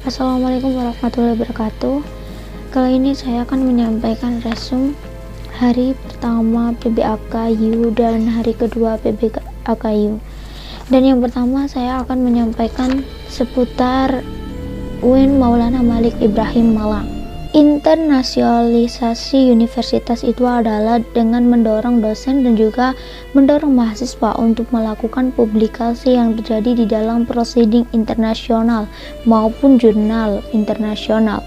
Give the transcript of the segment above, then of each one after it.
Assalamualaikum warahmatullahi wabarakatuh. Kali ini saya akan menyampaikan resume hari pertama PBAKU dan hari kedua PBAKU. Dan yang pertama saya akan menyampaikan seputar UIN Maulana Malik Ibrahim Malang. Internasionalisasi universitas itu adalah dengan mendorong dosen dan juga mendorong mahasiswa untuk melakukan publikasi yang terjadi di dalam proceeding internasional maupun jurnal internasional.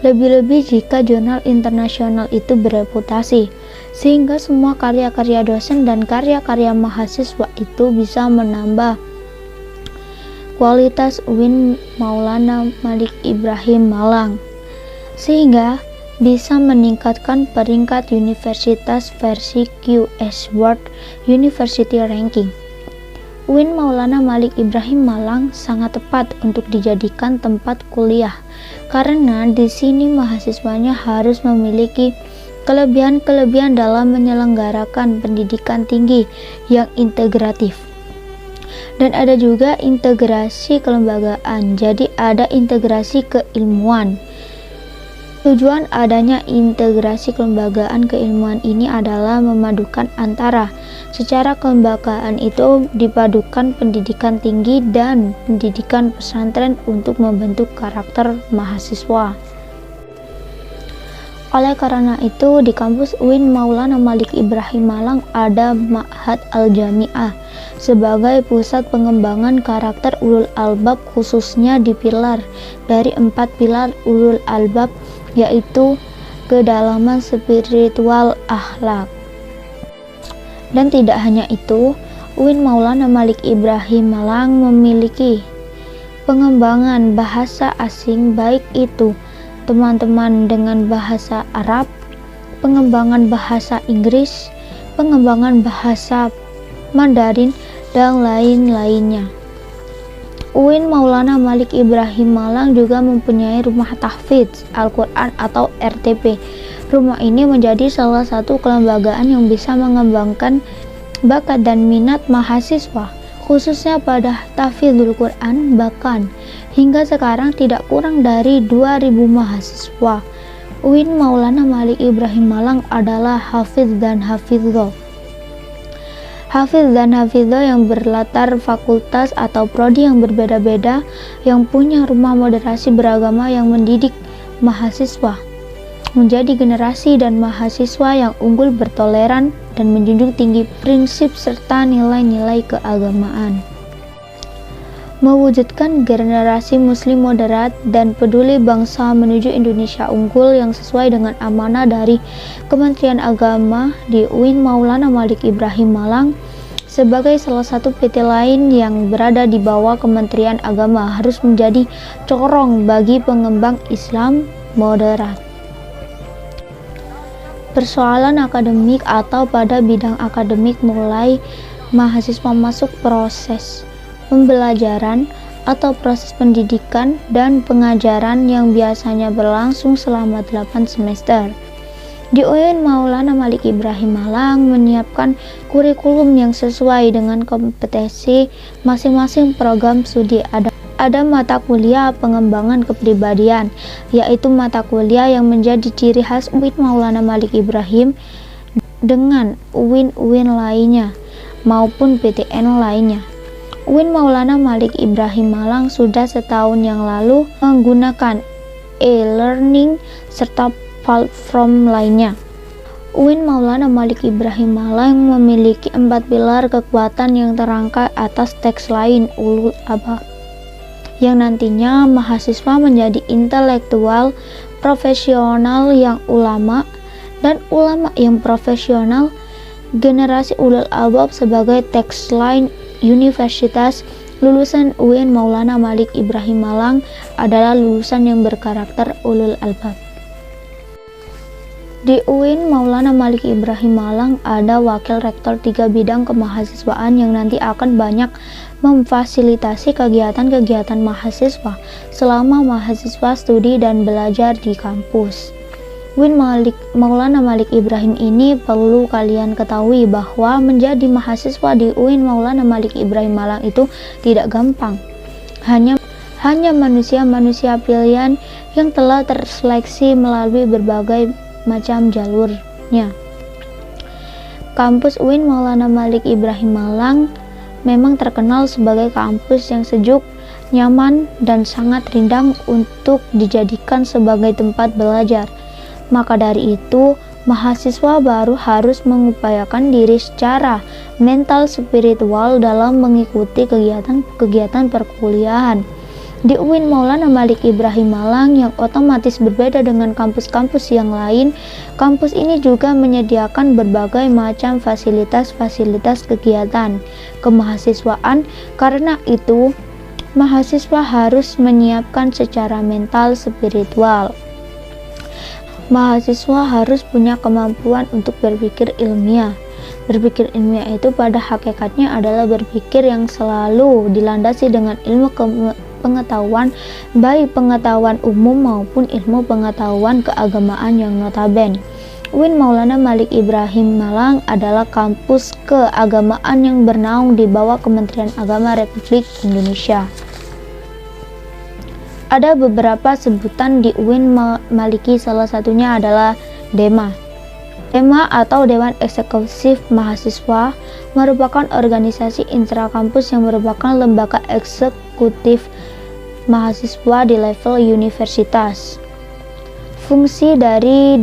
Lebih-lebih jika jurnal internasional itu bereputasi, sehingga semua karya-karya dosen dan karya-karya mahasiswa itu bisa menambah kualitas UIN Maulana Malik Ibrahim Malang, sehingga bisa meningkatkan peringkat universitas versi QS World University Ranking. UIN Maulana Malik Ibrahim Malang sangat tepat untuk dijadikan tempat kuliah, karena di sini mahasiswanya harus memiliki kelebihan-kelebihan dalam menyelenggarakan pendidikan tinggi yang integratif. Dan ada juga integrasi kelembagaan, jadi ada integrasi keilmuan. Tujuan adanya integrasi kelembagaan keilmuan ini adalah memadukan antara secara kelembagaan itu dipadukan pendidikan tinggi dan pendidikan pesantren untuk membentuk karakter mahasiswa. Oleh karena itu, di kampus UIN Maulana Malik Ibrahim Malang ada Ma'had Al-Jami'ah sebagai pusat pengembangan karakter ulul albab, khususnya di pilar dari 4 pilar ulul albab, yaitu kedalaman spiritual, akhlak. Dan tidak hanya itu, UIN Maulana Malik Ibrahim Malang memiliki pengembangan bahasa asing, baik itu teman-teman dengan bahasa Arab, pengembangan bahasa Inggris, pengembangan bahasa Mandarin, dan lain-lainnya. UIN Maulana Malik Ibrahim Malang juga mempunyai rumah tahfidz Al-Quran atau RTP. Rumah ini menjadi salah satu kelembagaan yang bisa mengembangkan bakat dan minat mahasiswa, khususnya pada tahfidzul Quran. Bahkan hingga sekarang tidak kurang dari 2.000 mahasiswa UIN Maulana Malik Ibrahim Malang adalah hafidz dan hafidzoh. Hafidz dan hafidzoh yang berlatar fakultas atau prodi yang berbeda-beda, yang punya rumah moderasi beragama yang mendidik mahasiswa menjadi generasi dan mahasiswa yang unggul, bertoleran, dan menjunjung tinggi prinsip serta nilai-nilai keagamaan. Mewujudkan generasi muslim moderat dan peduli bangsa menuju Indonesia unggul yang sesuai dengan amanah dari Kementerian Agama di UIN Maulana Malik Ibrahim Malang sebagai salah satu PT lain yang berada di bawah Kementerian Agama harus menjadi corong bagi pengembang Islam moderat. Persoalan akademik atau pada bidang akademik, mulai mahasiswa masuk proses pembelajaran atau proses pendidikan dan pengajaran yang biasanya berlangsung selama 8 semester. Di UIN Maulana Malik Ibrahim Malang menyiapkan kurikulum yang sesuai dengan kompetensi masing-masing program studi. Ada mata kuliah pengembangan kepribadian, yaitu mata kuliah yang menjadi ciri khas UIN Maulana Malik Ibrahim dengan UIN-UIN lainnya maupun PTN lainnya. UIN Maulana Malik Ibrahim Malang sudah setahun yang lalu menggunakan e-learning serta platform lainnya. UIN Maulana Malik Ibrahim Malang memiliki 4 pilar kekuatan yang terangkat atas teks lain ulul albab, yang nantinya mahasiswa menjadi intelektual profesional yang ulama, dan ulama yang profesional. Generasi ulul albab sebagai teks lain universitas. Lulusan UIN Maulana Malik Ibrahim Malang adalah lulusan yang berkarakter ulul albab. Di UIN Maulana Malik Ibrahim Malang ada wakil rektor 3 bidang kemahasiswaan yang nanti akan banyak memfasilitasi kegiatan-kegiatan mahasiswa selama mahasiswa studi dan belajar di kampus. UIN Maulana Malik Ibrahim ini perlu kalian ketahui bahwa menjadi mahasiswa di UIN Maulana Malik Ibrahim Malang itu tidak gampang. hanya manusia-manusia pilihan yang telah terseleksi melalui berbagai macam jalurnya. Kampus UIN Maulana Malik Ibrahim Malang memang terkenal sebagai kampus yang sejuk, nyaman, dan sangat rindang untuk dijadikan sebagai tempat belajar. Maka dari itu, mahasiswa baru harus mengupayakan diri secara mental spiritual dalam mengikuti kegiatan perkuliahan. Di UIN Maulana Malik Ibrahim Malang yang otomatis berbeda dengan kampus-kampus yang lain, kampus ini juga menyediakan berbagai macam fasilitas-fasilitas kegiatan kemahasiswaan. Karena itu, mahasiswa harus menyiapkan secara mental spiritual. Mahasiswa harus punya kemampuan untuk berpikir ilmiah. Berpikir ilmiah itu pada hakikatnya adalah berpikir yang selalu dilandasi dengan ilmu pengetahuan, baik pengetahuan umum maupun ilmu pengetahuan keagamaan yang notabene. UIN Maulana Malik Ibrahim Malang adalah kampus keagamaan yang bernaung di bawah Kementerian Agama Republik Indonesia. Ada beberapa sebutan di UIN Maliki, salah satunya adalah DEMA. DEMA atau Dewan Eksekutif Mahasiswa merupakan organisasi intrakampus yang merupakan lembaga eksekutif mahasiswa di level universitas. Fungsi dari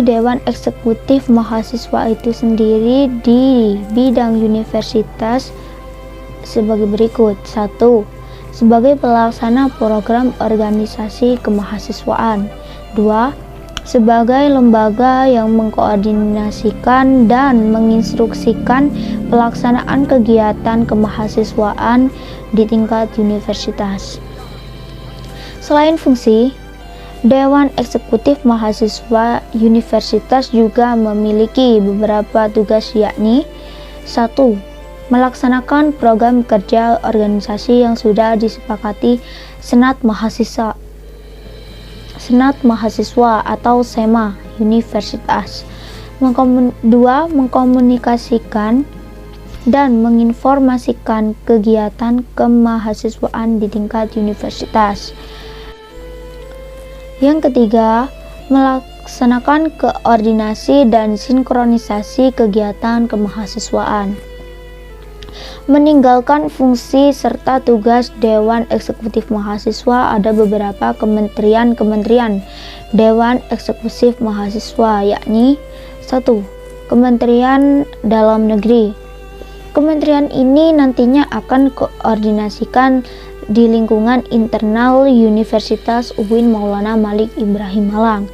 Dewan Eksekutif Mahasiswa itu sendiri di bidang universitas sebagai berikut. 1. Sebagai pelaksana program organisasi kemahasiswaan. 2. Sebagai lembaga yang mengkoordinasikan dan menginstruksikan pelaksanaan kegiatan kemahasiswaan di tingkat universitas. Selain fungsi, Dewan Eksekutif Mahasiswa Universitas juga memiliki beberapa tugas, yakni 1. Melaksanakan program kerja organisasi yang sudah disepakati Senat Mahasiswa atau SEMA Universitas. 2. Mengkomunikasikan dan menginformasikan kegiatan kemahasiswaan di tingkat universitas. Yang ketiga, melaksanakan koordinasi dan sinkronisasi kegiatan kemahasiswaan. Meninggalkan fungsi serta tugas Dewan Eksekutif Mahasiswa, ada beberapa kementerian Dewan Eksekutif Mahasiswa, yakni 1. Kementerian Dalam Negeri. Kementerian ini nantinya akan koordinasikan di lingkungan internal Universitas UIN Maulana Malik Ibrahim Malang.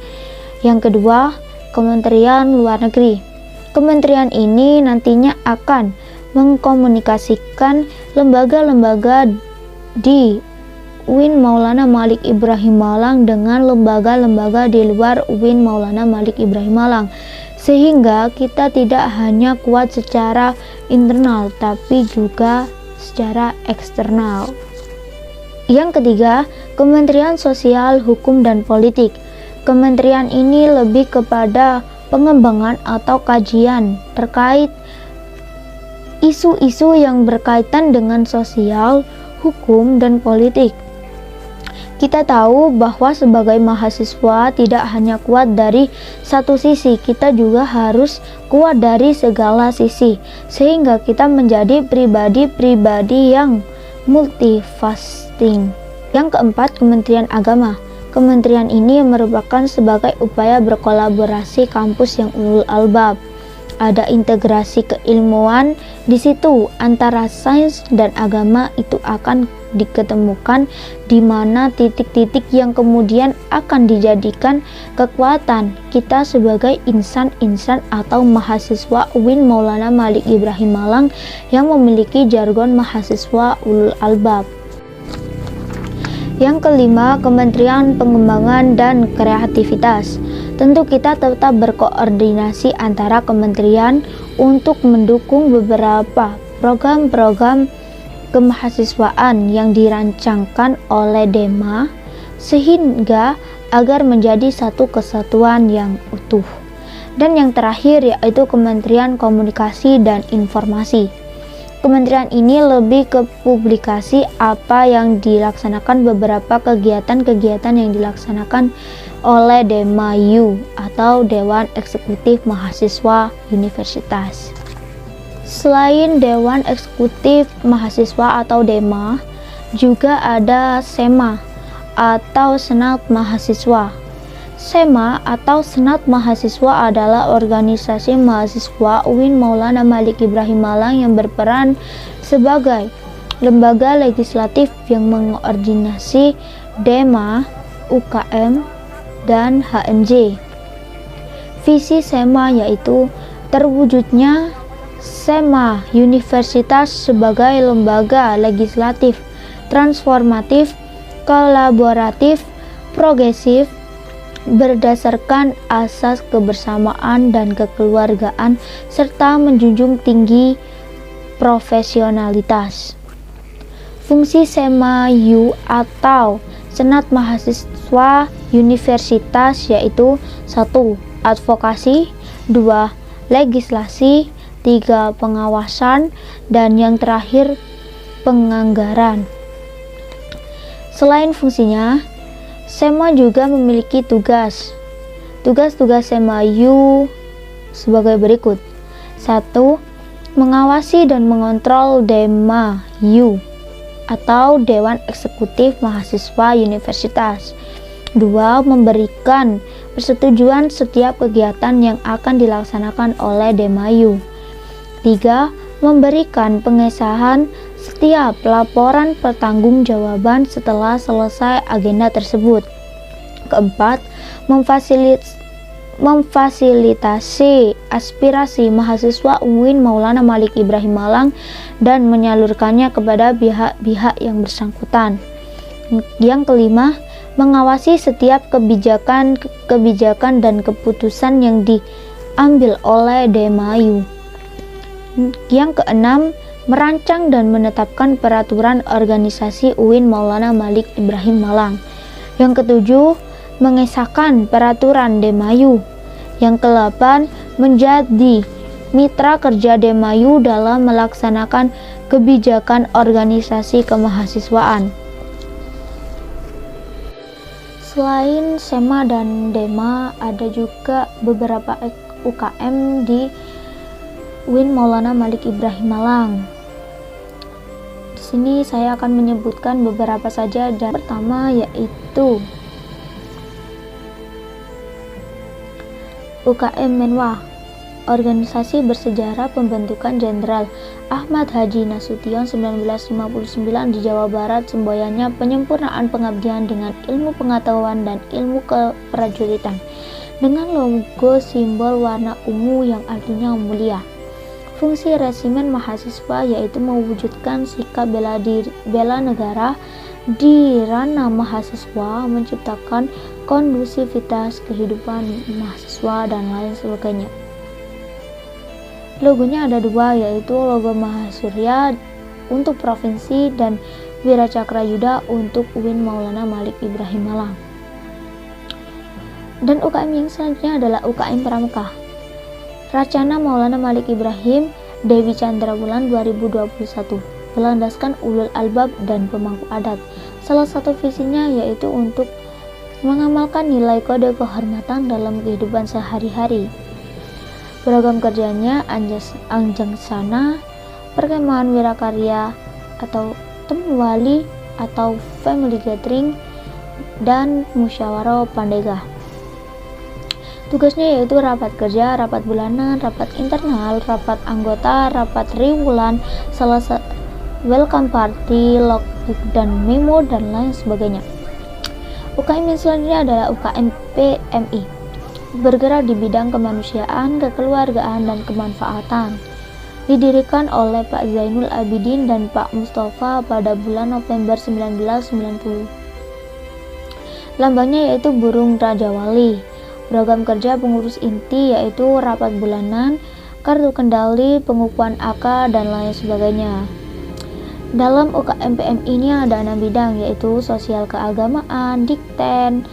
Yang kedua, Kementerian Luar Negeri. Kementerian ini nantinya akan mengkomunikasikan lembaga-lembaga di UIN Maulana Malik Ibrahim Malang dengan lembaga-lembaga di luar UIN Maulana Malik Ibrahim Malang, sehingga kita tidak hanya kuat secara internal tapi juga secara eksternal. Yang ketiga, Kementerian Sosial, Hukum, dan Politik. Kementerian ini lebih kepada pengembangan atau kajian terkait isu-isu yang berkaitan dengan sosial, hukum, dan politik. Kita tahu bahwa sebagai mahasiswa tidak hanya kuat dari satu sisi, kita juga harus kuat dari segala sisi, sehingga kita menjadi pribadi-pribadi yang multifasting. Yang keempat, Kementerian Agama. Kementerian ini merupakan sebagai upaya berkolaborasi kampus yang ulul albab. Ada integrasi keilmuan di situ antara sains dan agama, itu akan diketemukan di mana titik-titik yang kemudian akan dijadikan kekuatan kita sebagai insan-insan atau mahasiswa UIN Maulana Malik Ibrahim Malang yang memiliki jargon mahasiswa ulul albab. Yang kelima, Kementerian Pengembangan dan Kreativitas. Tentu kita tetap berkoordinasi antara kementerian untuk mendukung beberapa program-program kemahasiswaan yang dirancangkan oleh DEMA, sehingga agar menjadi satu kesatuan yang utuh. Dan yang terakhir yaitu Kementerian Komunikasi dan Informasi. Kementerian ini lebih ke publikasi apa yang dilaksanakan, beberapa kegiatan-kegiatan yang dilaksanakan oleh DEMA-U atau Dewan Eksekutif Mahasiswa Universitas. Selain Dewan Eksekutif Mahasiswa atau DEMA, juga ada SEMA atau Senat Mahasiswa. SEMA atau Senat Mahasiswa adalah organisasi mahasiswa UIN Maulana Malik Ibrahim Malang yang berperan sebagai lembaga legislatif yang mengkoordinasi DEMA, UKM, dan HMJ. Visi SEMA yaitu terwujudnya SEMA Universitas sebagai lembaga legislatif, transformatif, kolaboratif, progresif, berdasarkan asas kebersamaan dan kekeluargaan serta menjunjung tinggi profesionalitas. Fungsi SEMA-U atau Senat Mahasiswa Universitas yaitu 1. Advokasi, 2. Legislasi, 3. Pengawasan, dan yang terakhir penganggaran. Selain fungsinya, SEMA juga memiliki tugas. Tugas-tugas SEMA-U sebagai berikut. 1. Mengawasi dan mengontrol DEMA-U atau Dewan Eksekutif Mahasiswa Universitas. 2. Memberikan persetujuan setiap kegiatan yang akan dilaksanakan oleh DEMA-U. 3. Memberikan pengesahan setiap laporan pertanggungjawaban setelah selesai agenda tersebut. 4. Memfasilitasi aspirasi mahasiswa UIN Maulana Malik Ibrahim Malang dan menyalurkannya kepada pihak-pihak yang bersangkutan. Yang kelima, mengawasi setiap kebijakan dan keputusan yang diambil oleh DEMA-U. Yang keenam, merancang dan menetapkan peraturan organisasi UIN Maulana Malik Ibrahim Malang. Yang ketujuh, mengesahkan peraturan DEMA-U. Yang ke-8, menjadi mitra kerja DEMA-U dalam melaksanakan kebijakan organisasi kemahasiswaan. Selain SEMA dan DEMA, ada juga beberapa UKM di UIN Maulana Malik Ibrahim Malang. Di sini saya akan menyebutkan beberapa saja, dan pertama yaitu UKM Menwah, organisasi bersejarah pembentukan Jenderal Ahmad Haji Nasution 1959 di Jawa Barat, semboyannya penyempurnaan pengabdian dengan ilmu pengetahuan dan ilmu keprajuritan, dengan logo simbol warna ungu yang artinya mulia. Fungsi resimen mahasiswa yaitu mewujudkan sikap bela negara di ranah mahasiswa, menciptakan kondusivitas kehidupan mahasiswa, dan lain sebagainya. Logonya ada dua, yaitu logo Mahasurya untuk provinsi dan Wiracakrayuda untuk UIN Maulana Malik Ibrahim Malang. Dan UKM yang selanjutnya adalah UKM Pramuka. Racana Maulana Malik Ibrahim Dewi Chandra Wulan 2021, berlandaskan ulul albab dan pemangku adat. Salah satu visinya yaitu untuk mengamalkan nilai kode kehormatan dalam kehidupan sehari-hari. Program kerjanya Anjangsana, Perkemahan Wirakarya atau Temu Wali atau Family Gathering, dan Musyawarah Pandega. Tugasnya yaitu rapat kerja, rapat bulanan, rapat internal, rapat anggota, rapat triwulan, welcome party, logbook dan memo, dan lain sebagainya. UKM yang selanjutnya adalah UKM PMI, bergerak di bidang kemanusiaan, kekeluargaan, dan kemanfaatan. Didirikan oleh Pak Zainul Abidin dan Pak Mustafa pada bulan November 1990. Lambangnya yaitu burung Raja Wali. Program kerja pengurus inti yaitu rapat bulanan, kartu kendali, pengukuhan AK, dan lain sebagainya. Dalam UKM PM ini ada 6 bidang, yaitu sosial keagamaan, dikten,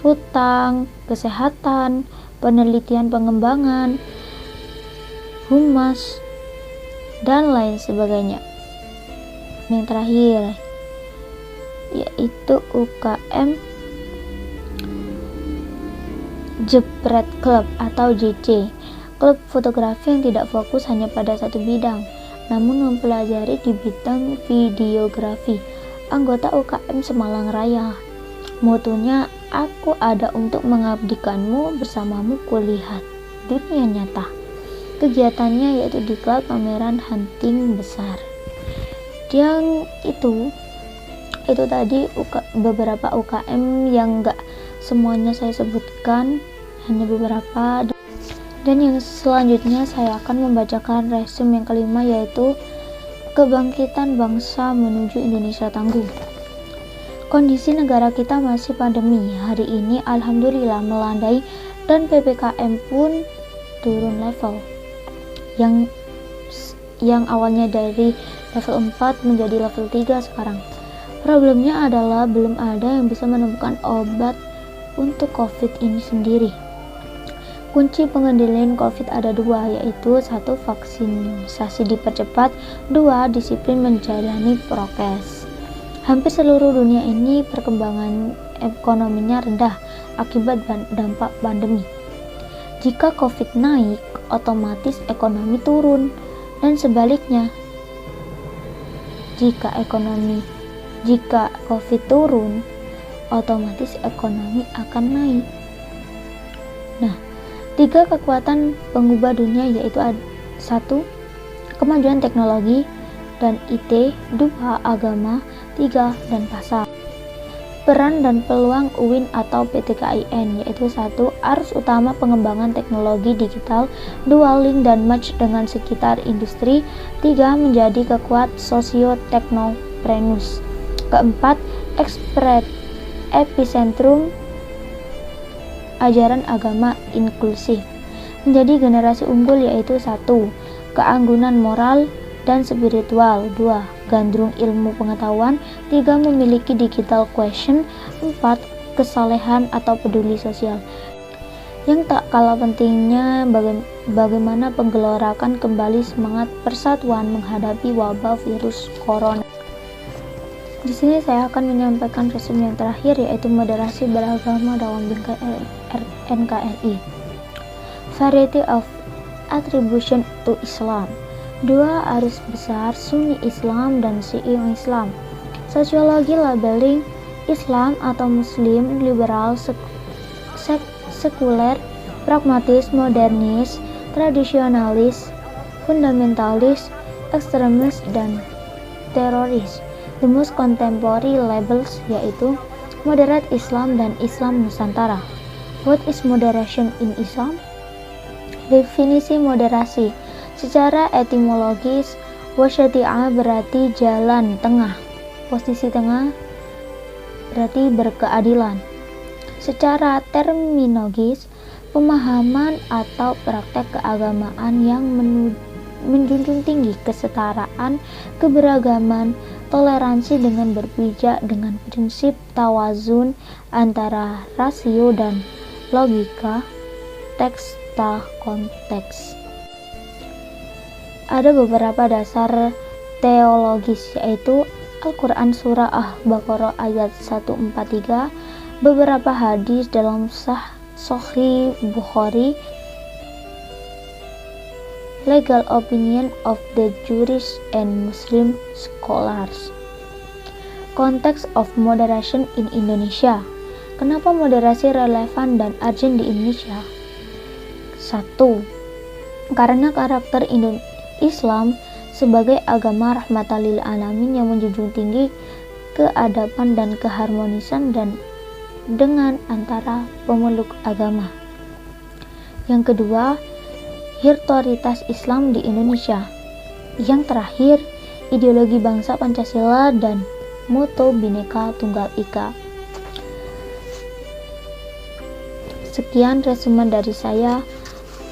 hutang, kesehatan, penelitian pengembangan, humas, dan lain sebagainya. Yang terakhir yaitu UKM Jepret Club atau JC, klub fotografi yang tidak fokus hanya pada satu bidang, namun mempelajari di bidang videografi. Anggota UKM Semalang Raya. Motonya, aku ada untuk mengabdikanmu, bersamamu kulihat dunia nyata. Kegiatannya yaitu diklat pameran hunting besar. Yang itu tadi beberapa UKM yang enggak semuanya saya sebutkan, hanya beberapa. Dan yang selanjutnya saya akan membacakan resume yang kelima, yaitu Kebangkitan Bangsa Menuju Indonesia Tangguh. Kondisi negara kita masih pandemi. Hari ini alhamdulillah melandai dan PPKM pun turun level. Yang awalnya dari level 4 menjadi level 3 sekarang. Problemnya adalah belum ada yang bisa menemukan obat untuk COVID ini sendiri. Kunci pengendalian COVID ada dua, yaitu satu, vaksinasi dipercepat, dua, disiplin menjalani prokes. Hampir seluruh dunia ini perkembangan ekonominya rendah akibat dampak pandemi. Jika COVID naik, otomatis ekonomi turun, dan sebaliknya. Jika COVID turun, otomatis ekonomi akan naik. Nah, 3 kekuatan pengubah dunia yaitu 1. Kemajuan teknologi dan IT, 2. Agama, 3. Dan pasar. Peran dan peluang UIN atau PTKIN yaitu 1. Arus utama pengembangan teknologi digital, 2. Link dan match dengan sekitar industri, 3. Menjadi kekuat sosio-teknoprenus, 4. Epicentrum ajaran agama inklusif, menjadi generasi unggul yaitu 1. Keanggunan moral dan spiritual, 2. Gandrung ilmu pengetahuan, 3. Memiliki digital quotient, 4. Kesalehan atau peduli sosial. Yang tak kalah pentingnya bagaimana penggelorakan kembali semangat persatuan menghadapi wabah virus corona. Di sini saya akan menyampaikan resume yang terakhir, yaitu moderasi beragama dalam bingkai NKRI. Variety of attribution to Islam. 2. Arus besar Sunni Islam dan Syi'i Islam. Sosiologi labeling Islam atau Muslim liberal, sekuler, pragmatis, modernis, tradisionalis, fundamentalis, ekstremis, dan teroris. The most contemporary labels yaitu moderate Islam dan Islam Nusantara. What is moderation in Islam? Definisi moderasi secara etimologis, wasyati'ah berarti jalan tengah, posisi tengah berarti berkeadilan. Secara terminologis, pemahaman atau praktek keagamaan yang menjunjung tinggi kesetaraan, keberagaman, toleransi dengan berpijak dengan prinsip tawazun antara rasio dan logika, tekstual konteks. Ada beberapa dasar teologis yaitu Al-Quran Surah Al-Baqarah ayat 143, beberapa hadis dalam Sahih Bukhari, legal opinion of the jurists and Muslim scholars. Context of moderation in Indonesia. Kenapa moderasi relevan dan urgent di Indonesia? 1. Karena karakter Islam sebagai agama rahmatan lil alamin yang menjunjung tinggi keadaban dan keharmonisan dan dengan antara pemeluk agama. Yang kedua, historitas Islam di Indonesia. Yang terakhir, ideologi bangsa Pancasila dan moto Bhinneka Tunggal Ika. Sekian resume dari saya.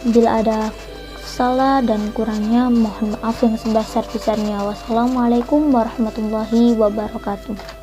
Bila ada salah dan kurangnya, mohon maaf yang sebesar-besarnya. Wassalamualaikum warahmatullahi wabarakatuh.